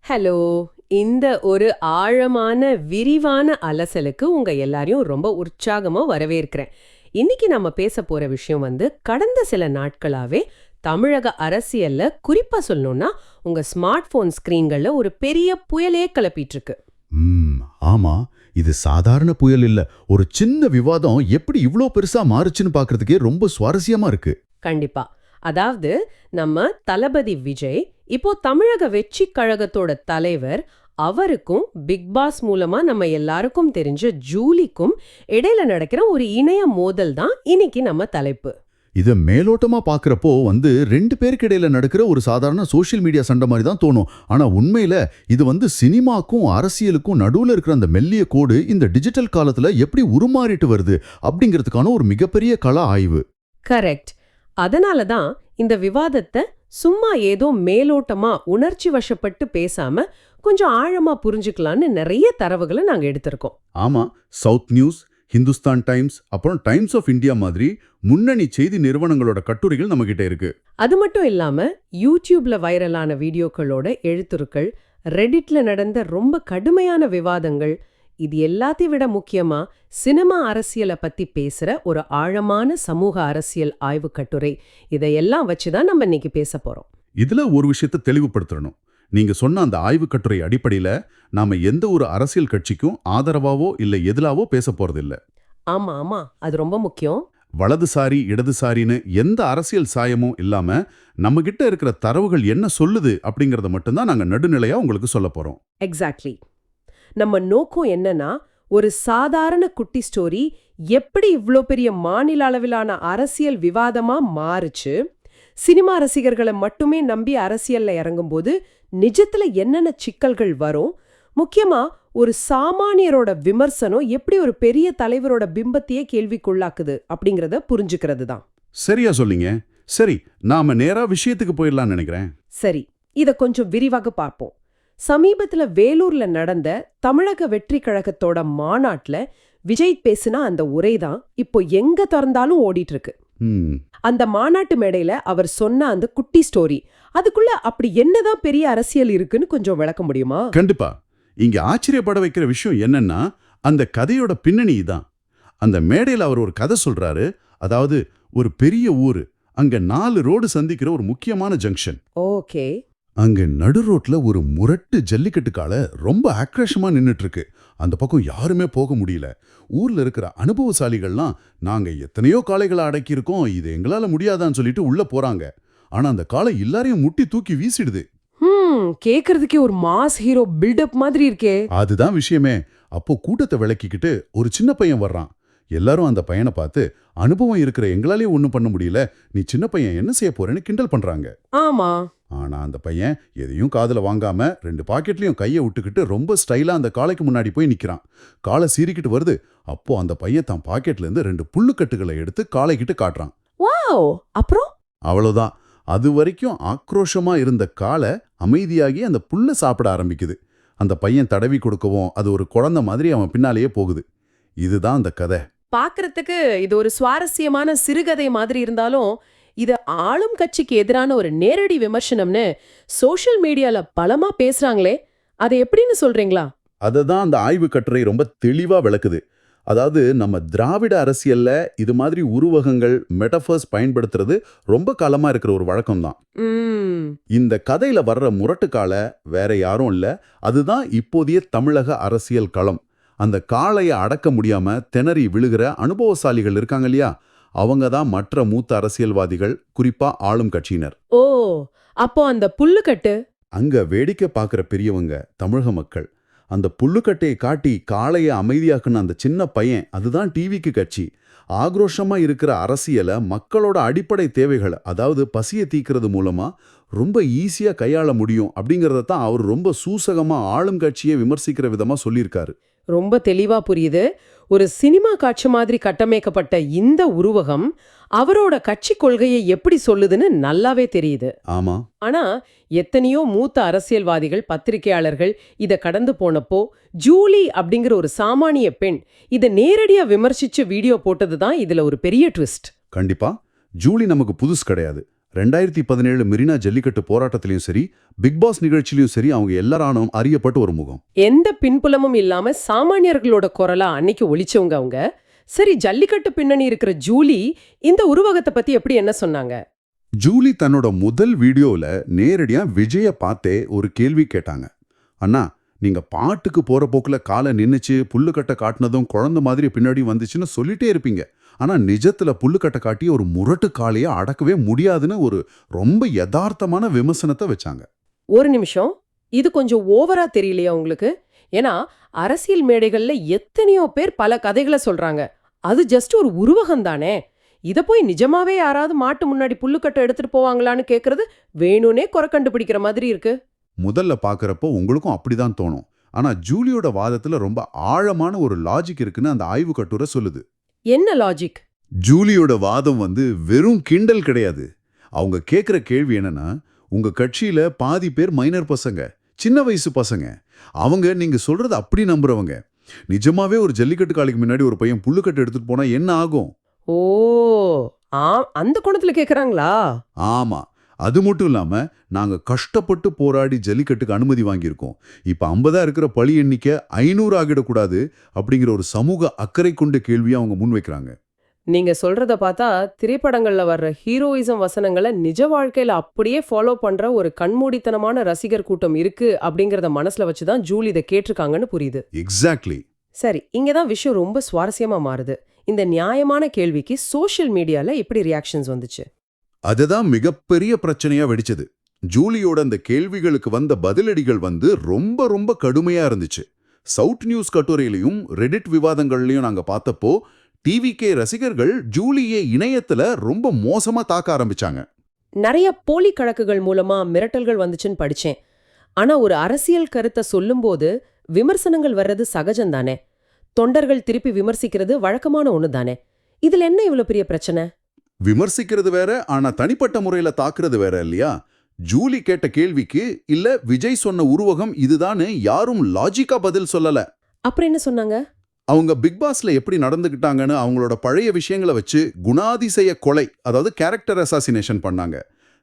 Hello! இந்த ஒரு ஆழமான, விரிவான அலசலுக்கு உங்க எல்லாரையும் ரொம்ப உற்சாகமா வரவேற்கிறேன். இன்னைக்கு நம்ம பேசப் போற விஷயம் கடந்த சில நாட்களாவே தமிழக அரசியல்ல குறிப்பா சொல்லணும்னா, உங்க ஸ்மார்ட் போன் ஸ்கிரீன்கள்ல ஒரு பெரிய புயலே கிளப்பிட்டு இருக்கு. ம் ஆமா. இது சாதாரண புயல் இல்ல. ஒரு சின்ன விவாதம் எப்படி இவ்ளோ பெருசா மாறுச்சுன்னு பார்க்கறதுக்கே ரொம்ப சுவாரஸ்யமா இருக்கு. கண்டிப்பா. அதாவது நம்ம தளபதி விஜய் இப்போ தமிழக வெற்றிக் கழகத்தோட தலைவர், அவருக்கும் பிக் பாஸ் மூலமா நம்ம எல்லாருக்கும் தெரிஞ்ச ஜூலிக்கும் இடையில நடக்கிற ஒரு இணைய மோதல் தான் இன்னைக்கு நம்ம தலைப்பு. இத மேலோட்டமா பார்க்கறப்போ 2 பேருக்கு இடையில நடக்கிற ஒரு சாதாரண சோஷியல் மீடியா சண்டை மாதிரி தான் தோணும். ஆனா உண்மையில இது சினிமாக்கும் அரசியலுக்கும் நடுவுல இருக்கிற அந்த மெல்லிய கோடு இந்த டிஜிட்டல் காலத்துல எப்படி உருமாறிட்டு வருது அப்படிங்கிறதுக்கான ஒரு மிகப்பெரிய கள ஆய்வு. கரெக்ட். அதனால தான் இந்த விவாதத்தை சும்மா ஏதோ மேலோட்டமா உணர்ச்சி வசப்பட்டு பேசாம கொஞ்சம் ஆழமா புரிஞ்சுக்கலான்னு நிறைய தரவுகளை நாங்க எடுத்திருக்கோம். ஆமா, சவுத் நியூஸ், ஹிந்துஸ்தான் டைம்ஸ், அப்புறம் டைம்ஸ் ஆஃப் இந்தியா மாதிரி முன்னணி செய்தி நிறுவனங்களோட கட்டுரைகள் நம்ம கிட்ட இருக்கு. அது மட்டும் இல்லாம யூடியூப்ல வைரலான வீடியோக்களோட எழுத்துருக்கள், ரெடிட்ல நடந்த ரொம்ப கடுமையான விவாதங்கள், இது எல்லாத்தையும் விட முக்கியமா சினிமா அரசியலை பத்தி பேசுற ஒரு ஆழமான சமூக அரசியல் ஆய்வு கட்டுரை, இதையெல்லாம் வச்சுதான் நம்ம இன்னைக்கு பேச போறோம். இதுல ஒரு விஷயத்தை தெளிவுபடுத்தணும். நீங்க சொன்ன அந்த ஆய்வு கட்டுரை அடிப்படையில நாம எந்த ஒரு அரசியல் கட்சிக்கும் ஆதரவாவோ இல்ல எதிராவோ பேச போறதில்ல. ஆமா ஆமா, அது ரொம்ப முக்கியம். வலதுசாரி இடதுசாரின்னு எந்த அரசியல் சாயமும் இல்லாம நம்ம கிட்ட இருக்கிற தரவுகள் என்ன சொல்லுது அப்படிங்கறத மட்டும்தான் நாங்க நடுநிலையா உங்களுக்கு சொல்ல போறோம். எக்ஸாக்ட்லி. நம்ம நோக்கம் என்னன்னா, ஒரு சாதாரண குட்டி ஸ்டோரி எப்படி இவ்ளோ பெரிய மாநில அளவிலான அரசியல் விவாதமா மாறுச்சு, சினிமா ரசிகர்களை மட்டுமே நம்பி அரசியல்ல இறங்கும்போது நிஜத்துல என்னென்ன சிக்கல்கள் வரும், முக்கியமா ஒரு சாமானியரோட விமர்சனம் எப்படி ஒரு பெரிய தலைவரோட பிம்பத்தையே கேள்விக்குள்ளாக்குது அப்படிங்கறத புரிஞ்சுக்கிறது தான். சரியா சொன்னீங்க. சரி, நாம நேரா விஷயத்துக்கு போயிடலாம்னு நினைக்கிறேன். சரி, இத கொஞ்சம் விரிவாக பார்ப்போம். சமீபத்துல வேலூர்ல நடந்த தமிழக வெற்றி கழகத்தோட மாநாட்டுல விஜய் பேசின அந்த உரைதான் இப்போ எங்க திறந்தாலும் ஓடிட்டு இருக்கு. ம், அந்த மாநாட்டு மேடையில அவர் சொன்ன அந்த குட்டி ஸ்டோரி, அதுக்குள்ள அப்படி என்னதான் பெரிய அரசியல் இருக்குன்னு கொஞ்சம் விளக்க முடியுமா? கண்டிப்பா. இங்க ஆச்சரியப்பட வைக்கிற விஷயம் என்னன்னா, அந்த கதையோட பின்னணி தான். அந்த மேடையில அவர் ஒரு கதை சொல்றாரு. அதாவது, ஒரு பெரிய ஊரு, அங்க 4 ரோடு சந்திக்கிற ஒரு முக்கியமான ஜங்ஷன். ஓகே. அங்க நடு ரோட்ல ஒரு முரட்டு ஜல்லிக்கட்டு காளை ரொம்ப ஆக்ரோஷமா நின்னுட்டு இருக்கு. அந்த பக்கம் யாருமே போக முடியல. ஊர்ல இருக்கிற அனுபவசாலிகள்லாம், நாங்க எத்தனையோ காளைகளை அடக்கியிருக்கோம், இது எங்களால முடியாதான்னு சொல்லிட்டு உள்ள போறாங்க. ஆனா அந்த காளை எல்லாரையும் முட்டி தூக்கி வீசிடுது. கேக்குறதுக்கே ஒரு மாஸ் ஹீரோ பில்டப் மாதிரி இருக்கே. அதுதான் விஷயமே. அப்போ கூட்டத்தை விளக்கிக்கிட்டு ஒரு சின்ன பையன் வர்றான். எல்லாரும் அந்த பையனை பார்த்து, அனுபவம் இருக்கிற எங்களாலேயே ஒன்றும் பண்ண முடியல, நீ சின்ன பையன் என்ன செய்ய போறேன்னு கிண்டல் பண்றாங்க. ஆமா. ஆனா அந்த பையன் எதையும் காதுல வாங்காம 2 பாக்கெட்லயும் கையை விட்டுக்கிட்டு ரொம்ப ஸ்டைலா அந்த காளைக்கு முன்னாடி போய் நிக்கிறான். காளை சீறிக்கிட்டு வருது. அப்போ அந்த பையன் தான் பாக்கெட்ல இருந்து 2 புல்லுக்கட்டுகளை எடுத்து காளைக்கிட்டு காட்டுறான். வாவ். அப்புறம் அவ்வளவுதான். அது வரைக்கும் ஆக்ரோஷமா இருந்த காளை அமைதியாகி அந்த புல்ல சாப்பிட ஆரம்பிக்குது. அந்த பையன் தடவி கொடுக்கவும் அது ஒரு குழந்தை மாதிரி அவன் பின்னாலேயே போகுது. இதுதான் அந்த கதை. பாக்குறதுக்கு இது ஒரு சுவாரஸ்யமான சிறுகதை மாதிரி இருந்தாலும், இது ஆளும் கட்சிக்கு எதிரான ஒரு நேரடி விமர்சனம்னு சோஷியல் மீடியால பலமா பேசுறாங்களே, அதை எப்படின்னு சொல்றீங்களா? அததான் அந்த ஆய்வு கட்டுரை ரொம்ப தெளிவா விளக்குது. அதாவது, நம்ம திராவிட அரசியல்ல இது மாதிரி உருவகங்கள், மெட்டஃபர்ஸ் பயன்படுத்துறது ரொம்ப காலமா இருக்கிற ஒரு வழக்கம் தான். இந்த கதையில வர்ற முரட்டுக்கால வேற யாரும் இல்ல, அதுதான் இப்போதைய தமிழக அரசியல் களம். அந்த காளைய அடக்க முடியாம திணறி விழுகிற அனுபவசாலிகள் இருக்காங்க இல்லையா, அவங்க தான் மற்ற மூத்த அரசியல்வாதிகள், குறிப்பா ஆளும் கட்சியினர். ஓ, அப்போ அந்த புல்லுக்கட்டு? அங்க வேடிக்கை பார்க்கிற பெரியவங்க, தமிழக மக்கள். அந்த புல்லுக்கட்டையை காட்டி காளைய அமைதியாக்குன அந்த சின்ன பையன், அதுதான் டிவிக்கு கட்சி. ஆக்ரோஷமா இருக்கிற அரசியல மக்களோட அடிப்படை தேவைகள், அதாவது பசியை தீக்கிறது மூலமா ரொம்ப ஈஸியா கையாள முடியும் அப்படிங்கறத தான் அவர் ரொம்ப சூசகமா ஆளும் கட்சியை விமர்சிக்கிற விதமா சொல்லியிருக்காரு. ரொம்ப தெளிவா புரியுது. ஒரு சினிமா காட்சி மாதிரி கட்டமைக்கப்பட்ட இந்த உருவகம் அவரோட கட்சி கொள்கையை எப்படி சொல்லுதுன்னு நல்லாவே தெரியுது. ஆமா. ஆனா எத்தனையோ மூத்த அரசியல்வாதிகள், பத்திரிகையாளர்கள் இத கடந்து போனப்போ, ஜூலி அப்படிங்கிற ஒரு சாமானிய பெண் இத நேரடியா விமர்சிச்சு வீடியோ போட்டதுதான் இதுல ஒரு பெரிய ட்விஸ்ட். கண்டிப்பா. ஜூலி நமக்கு புதுசு கிடையாது. 2017 மெரினா ஜல்லிக்கட்டு போராட்டத்திலயும் சரி, பிக் பாஸ் நிகழ்ச்சியிலயும் சரி அவங்க எல்லாராலும் அறியப்பட்ட ஒரு முகம். எந்த பின்புலமும் இல்லாம சாமானியர்களோட குரலா அன்னைக்கு ஒலிச்சவங்க அவங்க. சரி, ஜல்லிக்கட்டு பின்னணி இருக்கிற ஜூலி இந்த உருவகத்தை பத்தி எப்படி என்ன சொன்னாங்க? ஜூலி தன்னோட முதல் வீடியோல நேரடியா விஜய பார்த்தே ஒரு கேள்வி கேட்டாங்க. அண்ணா, நீங்க பாட்டுக்கு போற போக்குல காலை நின்னுச்சு புல்லுக்கட்டை காட்டினதும் குழந்தை மாதிரி பின்னாடி வந்துச்சுன்னு சொல்லிட்டே இருப்பீங்க. ஆனா நிஜத்துல புல்லுக்கட்டை காட்டி ஒரு முரட்டு காளைய அடக்கவே முடியாதுன்னு ஒரு ரொம்ப யதார்த்தமான விமர்சனத்தை வச்சாங்க. ஒரு நிமிஷம், இது கொஞ்சம் ஓவரா தெரியலையா உங்களுக்கு? ஏன்னா அரசியல் மேடைகள்ல எத்தனையோ பேர் பல கதைகளை சொல்றாங்க. அது ஜஸ்ட் ஒரு உருவகம் தானே. இத போய் நிஜமாவே யாராவது மாட்டு முன்னாடி புல்லுக்கட்டை எடுத்துட்டு போவாங்களான்னு கேக்குறது வேணும்னே குறை கண்டுபிடிக்கிற மாதிரி இருக்கு. முதல்ல பாக்குறப்போ உங்களுக்கும் அப்படிதான் தோணும். ஆனா ஜூலியோட வாதத்துல ரொம்ப ஆழமான ஒரு லாஜிக் இருக்குன்னு அந்த ஆய்வு கட்டுரை சொல்லுது. என்ன லாஜிக்? ஜூலியோட வாதம் வெறும் கிண்டல் கிடையாது. அவங்க கேக்குற கேள்வி என்னன்னா, உங்க கட்சியில பாதி பேர் மைனர் பசங்க, சின்ன வயசு பசங்க. அவங்க நீங்க சொல்றது அப்படி நம்புறவங்க. நிஜமாவே ஒரு ஜல்லிக்கட்டு காளைக்கு முன்னாடி ஒரு பையன் புல்லுக்கட்டு எடுத்துட்டு போனா என்ன ஆகும்? ஓ, அந்த கோணத்துல கேக்குறாங்களா? ஆமா. அது மட்டும் இல்லாம நாங்க கஷ்டப்பட்டு போராடி ஜல்லிக்கட்டுக்கு அனுமதி வாங்கியிருக்கோம். இப்ப 50 இருக்கிற பழி எண்ணிக்கை 500 ஆகிடக்கூடாது அப்படிங்கிற ஒரு சமூக அக்கறை கொண்ட கேள்வியை அவங்க முன்வைக்கிறாங்க. நீங்க சொல்றத பார்த்தா திரைப்படங்கள்ல வர்ற ஹீரோயிசம் வசனங்களை நிஜ வாழ்க்கையில அப்படியே ஃபாலோ பண்ற ஒரு கண்மூடித்தனமான ரசிகர் கூட்டம் இருக்கு அப்படிங்கறத மனசுல வச்சுதான் ஜூலி இதை கேட்டிருக்காங்கன்னு புரியுது. எக்ஸாக்ட்லி. சரி, இங்கதான் விஷயம் ரொம்ப சுவாரஸ்யமா மாறுது. இந்த நியாயமான கேள்விக்கு சோஷியல் மீடியால எப்படி ரியாக்ஷன்ஸ் வந்துச்சு? அதுதான் மிகப்பெரிய பிரச்சனையா வெடிச்சது. ஜூலியோட அந்த கேள்விகளுக்கு வந்த பதிலடிகள் ரொம்ப ரொம்ப கடுமையா இருந்துச்சு. சவுத் நியூஸ் கட்டுரையிலையும் ரெடிட் விவாதங்கள்லயும் நாங்க பார்த்தப்போ டிவிகே ரசிகர்கள் ஜூலியை இணையத்துல ரொம்ப மோசமா தாக்க ஆரம்பிச்சாங்க. நிறைய போலி கணக்குகள் மூலமா மிரட்டல்கள் வந்துச்சுன்னு படிச்சேன். ஆனா ஒரு அரசியல் கருத்தை சொல்லும்போது விமர்சனங்கள் வர்றது சகஜம்தானே. தொண்டர்கள் திருப்பி விமர்சிக்கிறது வழக்கமான ஒண்ணு தானே. இதுல என்ன இவ்வளவு பெரிய பிரச்சனை? விமர்சிக்கிறது வேற, ஆனா தனிப்பட்ட முறையில தாக்குறது வேற இல்லையா? ஜூலி கேட்ட கேள்விக்கு இல்ல விஜய் சொன்ன உருவகம் இதுதான்னு யாரும் லாஜிக்கா பதில் சொல்லல. அப்புறம் என்ன சொன்னாங்க? அவங்க பிக் பாஸ்ல எப்படி நடந்துகிட்டாங்கன்னு அவங்களோட பழைய விஷயங்களை வச்சு குணாதிசய கொலை, அதாவது கேரக்டர் அசாசினேஷன் பண்ணாங்க.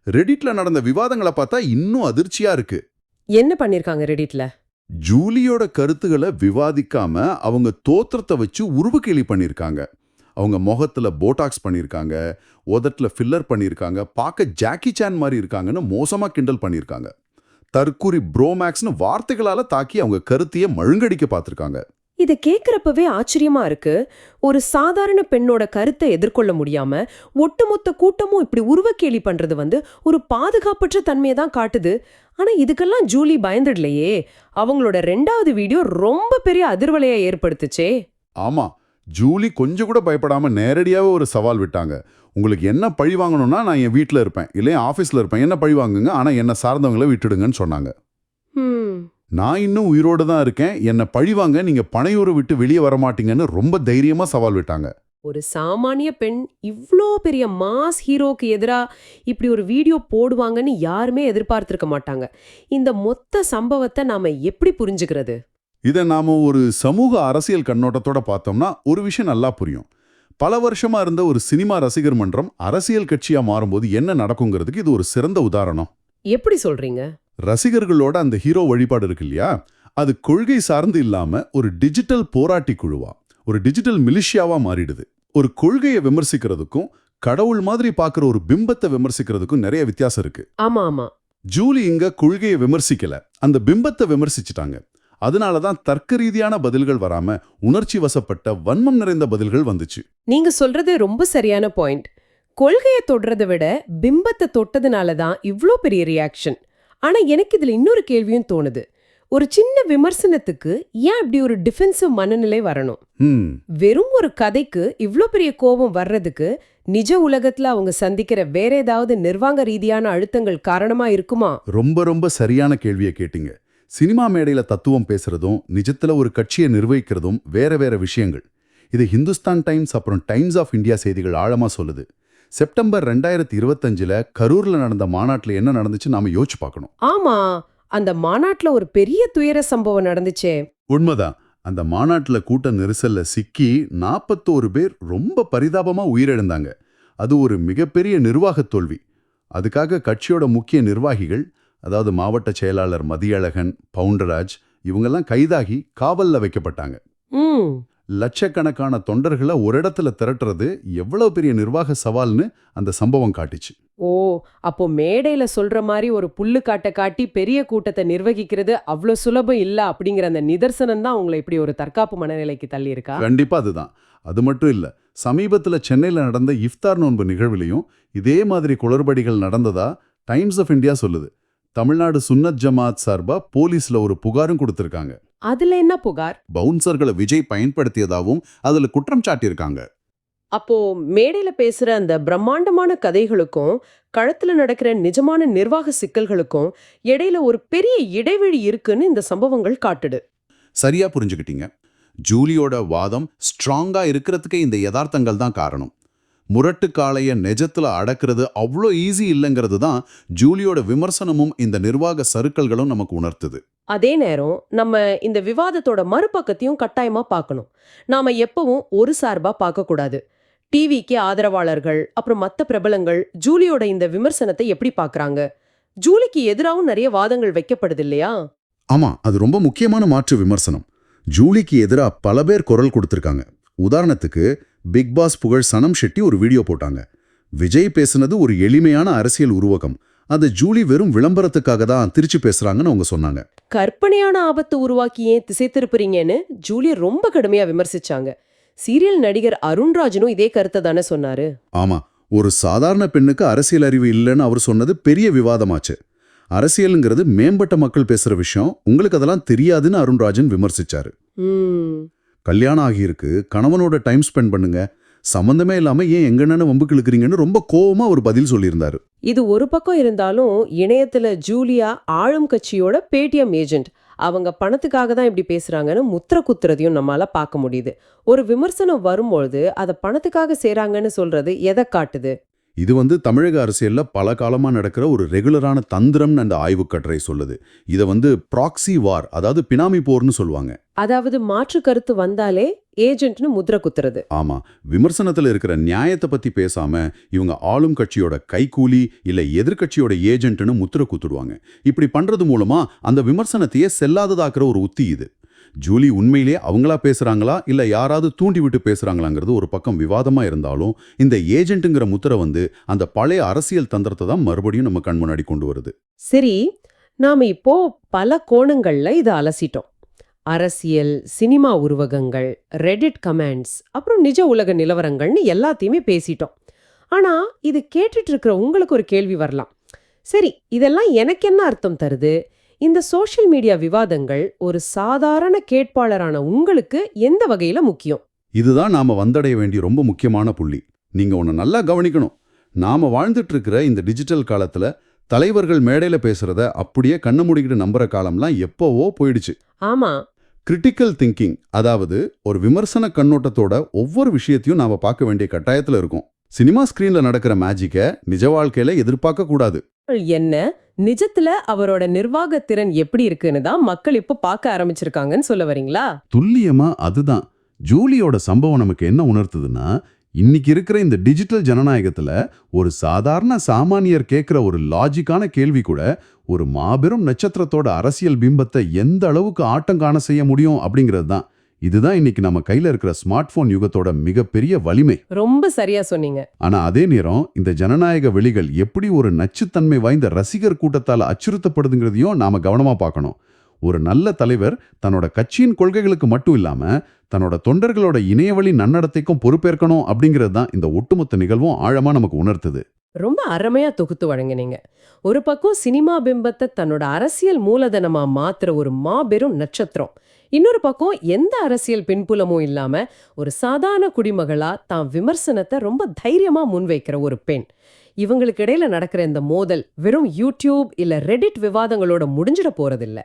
ரெடிட்ல நடந்த விவாதங்களை பார்த்தா இன்னும் அதிர்ச்சியா இருக்கு. என்ன பண்ணிருக்காங்க ரெடிட்ல? ஜூலியோட கருத்துக்களை விவாதிக்காம அவங்க தோற்றத்தை வச்சு உருவக்கேலி பண்ணிருக்காங்க. அவங்க முகத்துல போட்டாக்ஸ் பண்ணிருக்காங்க, உதட்டுல ஃபில்லர் பண்ணிருக்காங்க, பார்க்க ஜாக்கி சான் மாதிரி இருக்காங்கன்னு மோசமா கிண்டல் பண்ணிருக்காங்க. தற்குறி ப்ரோமேக்ஸ்னு வார்த்தைகளால தாக்கி அவங்க கருத்தையே மழுங்கடிக்க பார்த்திருக்காங்க. இதை கேட்கறப்பவே ஆச்சரியமா இருக்கு. ஒரு சாதாரண பெண்ணோட கருத்தை எதிர்கொள்ள முடியாம ஒட்டுமொத்த கூட்டமும் இப்படி உருவக்கேலி பண்றது ஒரு பாதுகாப்பற்ற தன்மையை தான் காட்டுது. ஆனா இதுக்கெல்லாம் ஜூலி பயந்துடலையே. அவங்களோட 2வது வீடியோ ரொம்ப பெரிய அதிர்வலையை ஏற்படுத்துச்சே. ஆமா, ஜூலி கொஞ்சம் கூட பயப்படாம நேரடியாவே ஒரு சவால் விட்டாங்க. உங்களுக்கு என்ன பழி வாங்கணும்னா நான் என் வீட்டில் இருப்பேன், இல்லையா ஆஃபீஸில் இருப்பேன், என்ன பழி வாங்குங்க, ஆனால் என்ன சார்ந்தவங்களை விட்டுடுங்கன்னு சொன்னாங்க. நான் இன்னும் உயிரோடு தான் இருக்கேன், என்ன பழிவாங்க, நீங்க பனையூரை விட்டு வெளியே வரமாட்டீங்கன்னு ரொம்ப தைரியமா சவால் விட்டாங்க. ஒரு சாமானிய பெண் இவ்ளோ பெரிய மாஸ் ஹீரோக்கு எதிரா இப்படி ஒரு வீடியோ போடுவாங்கன்னு யாருமே எதிர்பார்த்திருக்க மாட்டாங்க. இந்த மொத்த சம்பவத்தை நாம எப்படி புரிஞ்சுக்கிறது? இதை நாம ஒரு சமூக அரசியல் கண்ணோட்டத்தோட பார்த்தோம்னா ஒரு விஷயம் நல்லா புரியும். பல வருஷமா இருந்த ஒரு சினிமா ரசிகர் மன்றம் அரசியல் கட்சியா மாறும்போது என்ன நடக்குங்கிறதுக்கு இது ஒரு சிறந்த உதாரணம். எப்படி சொல்றீங்க? ரசிகர்களோட அந்த ஹீரோ வழிபாடு இருக்கு இல்லையா, அது கொள்கை சார்ந்து இல்லாம ஒரு டிஜிட்டல் போராட்டி குழுவா, ஒரு டிஜிட்டல் மிலிஷியாவா மாறிடுது. ஒரு கொள்கையை விமர்சிக்கிறதுக்கும் கடவுள் மாதிரி பார்க்குற ஒரு பிம்பத்தை விமர்சிக்கிறதுக்கும் நிறைய வித்தியாசம் இருக்கு. ஆமா ஆமா. ஜூலி இங்க கொள்கையை விமர்சிக்கல, அந்த பிம்பத்தை விமர்சிச்சுட்டாங்க. அதனாலதான் தர்க்க ரீதியான பதில்கள் வராம உணர்ச்சி வசப்பட்ட வன்மம் நிறைந்த பதில்கள் வந்துச்சு. நீங்க சொல்றது ரொம்ப சரியான பாயிண்ட். கொள்கையை தொடுறதை விட பிம்பத்தை தொட்டதுனாலதான் இவ்ளோ பெரிய ரியாக்ஷன். ஆனா எனக்கு இதுல இன்னொரு கேள்வியும் தோணுது. ஒரு சின்ன விமர்சனத்துக்கு ஏன் இப்படி ஒரு டிஃபென்சிவ் மனநிலை வரணும்? வெறும் ஒரு கதைக்கு இவ்ளோ பெரிய கோபம் வர்றதுக்கு நிஜ உலகத்துல அவங்க சந்திக்கிற வேற ஏதாவது நிர்வாக ரீதியான அழுத்தங்கள் காரணமா இருக்குமா? ரொம்ப ரொம்ப சரியான கேள்வியை கேட்டீங்க. சினிமா மேடையில தத்துவம் பேசுறதும் நிஜத்துல ஒரு கட்சியை நிர்வகிக்கிறதும் வேற வேற விஷயங்கள். இது ஹிந்துஸ்தான் டைம்ஸ் அப்புறம் டைம்ஸ் ஆஃப் இந்தியா செய்திகள் ஆழமா சொல்லுது. செப்டம்பர் 2025 கரூர்ல நடந்த மாநாட்டுல என்ன நடந்துச்சு நாம யோசிச்சு பார்க்கணும். ஆமா, அந்த மாநாட்டுல ஒரு பெரிய துயர சம்பவம் நடந்துச்சே. உண்மைதான். அந்த மாநாட்டுல கூட்ட நெரிசல்ல சிக்கி 41 பேர் ரொம்ப பரிதாபமா உயிரிழந்தாங்க. அது ஒரு மிகப்பெரிய நிர்வாக தோல்வி. அதுக்காக கட்சியோட முக்கிய நிர்வாகிகள், அதாவது மாவட்ட செயலாளர் மதியழகன், பவுண்டராஜ் இவங்கெல்லாம் கைதாகி காவல்ல வைக்கப்பட்டாங்க. ம் லட்சக்கணக்கான தொண்டர்களை ஒரு இடத்துல திரட்டுறது எவ்வளவு பெரிய நிர்வாக சவால்னு அந்த சம்பவம் காட்டுச்சு. ஓ, அப்போ மேடையில சொல்ற மாதிரி ஒரு புல்லுக்காட்டை காட்டி பெரிய கூட்டத்தை நிர்வகிக்கிறது அவ்வளோ சுலபம் இல்ல அப்படிங்கிற அந்த நிதர்சனம் தான் உங்களை இப்படி ஒரு தற்காப்பு மனநிலைக்கு தள்ளி இருக்கா? கண்டிப்பா அதுதான். அது மட்டும் இல்ல, சமீபத்துல சென்னையில நடந்த இஃப்தார் நோன்பு நிகழ்விலையும் இதே மாதிரி குளறுபடிகள் நடந்ததா டைம்ஸ் ஆஃப் இந்தியா சொல்லுது. தமிழ்நாடு சுன்னத் ஜமாத் சார்பா போலீஸ்ல ஒரு புகாரும் கொடுத்திருக்காங்க. அதுல என்ன புகார்? பவுன்சர்களை விஜய் பயன்படுத்தியதாகவும் அதுல குற்றம் சாட்டியிருக்காங்க. அப்போ மேடையில பேசுற அந்த பிரம்மாண்டமான கதைகளுக்கும் களத்துல நடக்கிற நிஜமான நிர்வாக சிக்கல்களுக்கும் இடையில ஒரு பெரிய இடைவெளி இருக்குன்னு இந்த சம்பவங்கள் காட்டுது. சரியா புரிஞ்சுக்கிட்டீங்க. ஜூலியோட வாதம் ஸ்ட்ராங்கா இருக்கிறதுக்கு இந்த யதார்த்தங்கள் தான் காரணம். முரட்டு காளைய நெஜத்துல அடக்கிறது அவ்வளோ ஈஸி இல்லைங்கிறது தான் ஜூலியோட விமர்சனமும் இந்த நிர்வாக சறுக்கல்களும் நமக்கு உணர்த்துது. அதே நேரம் நம்ம இந்த விவாதத்தோட மறுபக்கத்தையும் கட்டாயமா பார்க்கணும். நாம எப்பவும் ஒரு சார்பா பார்க்க கூடாது. டிவிக்கு ஆதரவாளர்கள் அப்புறம் மத்த பிரபலங்கள் ஜூலியோட இந்த விமர்சனத்தை எப்படி பார்க்கறாங்க? ஜூலிக்கு எதிராகவும் நிறைய வாதங்கள் வைக்கப்படுது இல்லையா? ஆமா, அது ரொம்ப முக்கியமான மாற்று விமர்சனம். ஜூலிக்கு எதிரா பல பேர் குரல் கொடுத்திருக்காங்க. உதாரணத்துக்கு பிக் பாஸ் புகழ் சனம் ஷெட்டி ஒரு வீடியோ போட்டாங்க. விஜய் பேசுனது ஒரு எளிமையான அரசியல் உருவகம், அது ஜூலி வெறும் விளம்பரத்துக்காக தான் திருச்சி பேசுறாங்கன்னு அவங்க சொன்னாங்க. கற்பனையான ஆபத்து உருவாக்கி ஏன் திசை திருப்புறீங்கன்னு ஜூலிய ரொம்ப கடுமையா விமர்சிச்சாங்க. சீரியல் நடிகர் அருண்ராஜனும் இதே கருத்தை தானே சொன்னாரு. ஆமா, ஒரு சாதாரண பெண்ணுக்கு அரசியல் அறிவு இல்லைன்னு அவர் சொன்னது பெரிய விவாதமாச்சு. அரசியலுங்கிறது மேம்பட்ட மக்கள் பேசுற விஷயம், உங்களுக்கு அதெல்லாம் தெரியாதுன்னு அருண்ராஜன் விமர்சிச்சாரு. கல்யாணம் ஆகியிருக்கு, கணவனோட டைம் ஸ்பெண்ட் பண்ணுங்க, சம்பந்தமே இல்லாம ஏன் எங்கன்னு வம்புக்கு இழுக்கிறீங்கன்னு ரொம்ப கோவமா ஒரு பதில் சொல்லியிருந்தாரு. இது ஒரு பக்கம் இருந்தாலும் இணையத்துல ஜூலியா ஆளும் கட்சியோட பேடிஎம் ஏஜென்ட், அவங்க பணத்துக்காக தான் இப்படி பேசுறாங்கன்னு முத்திர குத்துறதையும் நம்மால பார்க்க முடியுது. ஒரு விமர்சனம் வரும்பொழுது அதை பணத்துக்காக செய்றாங்கன்னு சொல்றது எதை காட்டுது? இது தமிழக அரசியல்ல பல காலமா நடக்கிற ஒரு ரெகுலரான தந்திரம்னு அந்த ஆய்வுக் கட்டுரை சொல்லுது. இதை ப்ராக்சி வார், அதாவது பினாமி போர்னு சொல்லுவாங்க. அதாவது மாற்று கருத்து வந்தாலே ஏஜென்ட்னு முத்திர குத்துறது. ஆமா, விமர்சனத்துல இருக்கிற நியாயத்தை பத்தி பேசாம இவங்க ஆளும் கட்சியோட கைகூலி இல்ல எதிர்கட்சியோட ஏஜென்ட்னு முத்திர குத்துடுவாங்க. இப்படி பண்றது மூலமா அந்த விமர்சனத்தையே செல்லாததாக்குற ஒரு உத்தி இது. ஜூலி உண்மையிலே அவங்களா பேசுறாங்களா இல்ல யாராவது தூண்டி விட்டு பேசுறாங்களாங்கிறது ஒரு பக்கம் விவாதமா இருந்தாலும், இந்த ஏஜென்ட்டுங்கிற முத்திரை அந்த பழைய அரசியல் தந்திரத்தை தான் மறுபடியும் நம்ம கண் முன்னாடி கொண்டு வருது. சரி, நாம இப்போ பல கோணங்கள்ல இதை அலசிட்டோம். அரசியல், சினிமா உருவகங்கள், ரெடிட் கமெண்ட்ஸ், அப்புறம் நிஜ உலக நிலவரங்கள்னு எல்லாத்தையுமே பேசிட்டோம். ஆனா இது கேட்டுட்டு இருக்கிற உங்களுக்கு ஒரு கேள்வி வரலாம். சரி, இதெல்லாம் எனக்கு என்ன அர்த்தம் தருது? இந்த சோஷியல் மீடியா விவாதங்கள் ஒரு சாதாரண கேட்பாளரான உங்களுக்கு எந்த வகையில முக்கியம்? இதுதான் நாம வந்தடைய வேண்டிய ரொம்ப முக்கியமான புள்ளி. நீங்க ஒன்னு நல்லா கவனிக்கணும். நாம வாழ்ந்துட்டு இருக்கிற இந்த டிஜிட்டல் காலத்துல தலைவர்கள் மேடையில பேசுறத அப்படியே கண்ணு மூடிக்கிட்டு நம்புற காலம்லாம் எப்போவோ போயிடுச்சு. ஆமா, கிரிட்டிக்கல் திங்கிங், அதாவது ஒரு விமர்சன கண்ணோட்டத்தோட ஒவ்வொரு விஷயத்தையும் நாம பார்க்க வேண்டிய கட்டாயத்துல இருக்கும். சினிமா ஸ்கிரீன்ல நடக்கிற மேஜிக்கை நிஜ வாழ்க்கையில எதிர்பார்க்க கூடாது. என்ன நிஜத்துல அவரோட நிர்வாக திறன் எப்படி இருக்குன்னு தான் மக்கள் இப்ப பார்க்க ஆரம்பிச்சிருக்காங்கன்னு சொல்ல வரீங்களா? துல்லியமா அதுதான். ஜூலியோட சம்பவம் நமக்கு என்ன உணர்த்துதுன்னா, இன்னைக்கு இருக்கிற இந்த டிஜிட்டல் ஜனநாயகத்துல ஒரு சாதாரண சாமானியர் கேட்கிற ஒரு லாஜிக்கான கேள்வி கூட ஒரு மாபெரும் நட்சத்திரத்தோட அரசியல் பிம்பத்தை எந்த அளவுக்கு ஆட்டம் காண செய்ய முடியும் அப்படிங்கிறது தான். இதுதான் இன்னைக்கு நம்ம கையில இருக்கிற ஸ்மார்ட் போன் யுகத்தோட மிகப்பெரிய வலிமை. ரொம்ப சரியா சொன்னீங்க. ஆனா அதே நேரம் இந்த ஜனநாயக வெளிகள் எப்படி ஒரு நச்சுத்தன்மை வாய்ந்த ரசிகர் கூட்டத்தால் அச்சுறுத்தப்படுதுங்கிறதையும் நாம கவனமா பார்க்கணும். ஒரு நல்ல தலைவர் தன்னோட கட்சியின் கொள்கைகளுக்கு மட்டும் இல்லாம தன்னோட தொண்டர்களோட இணையவழி நன்னடத்தைக்கும் பொறுப்பேற்கணும் அப்படிங்கிறது தான் இந்த ஒட்டுமொத்த நிகழ்வும் ஆழமா நமக்கு உணர்த்துது. ரொம்ப அருமையா தொகுத்து வழங்கினீங்க. ஒரு பக்கம் சினிமா பிம்பத்தை தன்னோட அரசியல் மூலதனமா மாத்துற ஒரு மாபெரும் நட்சத்திரம், இன்னொரு பக்கம் எந்த அரசியல் பின்புலமும் இல்லாம ஒரு சாதாரண குடிமகளா தான் விமர்சனத்தை ரொம்ப தைரியமா முன்வைக்கிற ஒரு பெண். இவங்களுக்கு இடையில நடக்கிற இந்த மோதல் வெறும் யூடியூப் இல்ல ரெடிட் விவாதங்களோட முடிஞ்சிட போறதில்ல.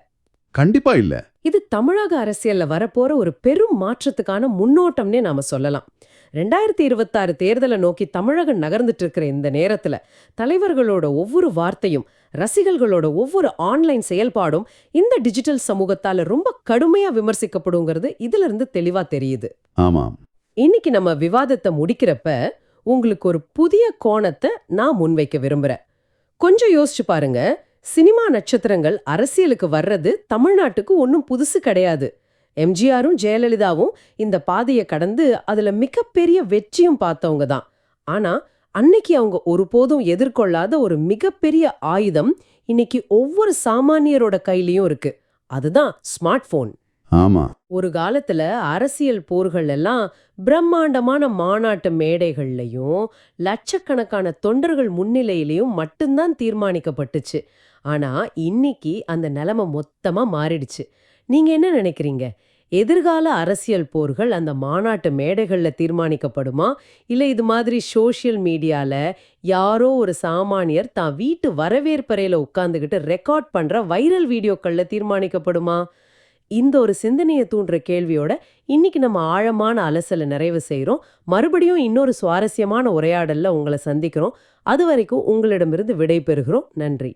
கண்டிப்பா இல்ல. இது தமிழக அரசியல்ல வரப்போற ஒரு பெரும் மாற்றத்துக்கான முன்னோட்டம்னே நாம சொல்லலாம். 2026 தேர்தலை நோக்கி தமிழகம் நகர்ந்துட்டு இருக்கிற இந்த நேரத்துல தலைவர்களோட ஒவ்வொரு வார்த்தையும் ரசிகர்களோட ஒவ்வொரு ஆன்லைன் செயல்பாடும் இந்த டிஜிட்டல் சமூகத்தால ரொம்ப கடுமையா விமர்சிக்கப்படுங்கிறது இதுல இருந்து தெளிவா தெரியுது. ஆமாம். இன்னைக்கு நம்ம விவாதத்தை முடிக்கிறப்ப உங்களுக்கு ஒரு புதிய கோணத்தை நான் முன்வைக்க விரும்புறேன். கொஞ்சம் யோசிச்சு பாருங்க. சினிமா நட்சத்திரங்கள் அரசியலுக்கு வர்றது தமிழ்நாட்டுக்கு ஒன்னும் புதுசு கிடையாது. எம்ஜிஆரும் ஜெயலலிதாவும் இந்த பாதையை கடந்து அதுல மிகப்பெரிய வெற்றியும் பார்த்தவங்க தான். ஆனா அன்னைக்கு அவங்க ஒருபோதும் எதிர்கொள்ளாத ஒரு மிகப்பெரிய ஆயுதம் இன்னைக்கு ஒவ்வொரு சாமானியரோட கையிலயும் இருக்கு. அதுதான் ஸ்மார்ட் போன். ஆமா. ஒரு காலத்துல அரசியல் போர்கள் எல்லாம் பிரம்மாண்டமான மாநாட்டு மேடைகள்லயும் லட்சக்கணக்கான தொண்டர்கள் முன்னிலையிலயும் மட்டும்தான் தீர்மானிக்கப்பட்டுச்சு. ஆனா இன்னைக்கு அந்த நிலைமை மொத்தமா மாறிடுச்சு. நீங்க என்ன நினைக்கிறீங்க? எதிர்கால அரசியல் போர்கள் அந்த மாநாட்டு மேடைகள்ல தீர்மானிக்கப்படுமா, இல்ல இது மாதிரி சோஷியல் மீடியால யாரோ ஒரு சாமானியர் தான் வீட்டு வரவேற்பறையில உட்கார்ந்துகிட்டு ரெக்கார்ட் பண்ற வைரல் வீடியோக்கள்ல தீர்மானிக்கப்படுமா? இந்த ஒரு சிந்தனையை தூண்டுற கேள்வியோட இன்னைக்கு நம்ம ஆழமான அலசலை நிறைவு செய்றோம். மறுபடியும் இன்னொரு சுவாரஸ்யமான உரையாடல்ல உங்களை சந்திக்கிறோம். அது வரைக்கும் உங்களிடமிருந்து விடை பெறுகிறோம். நன்றி.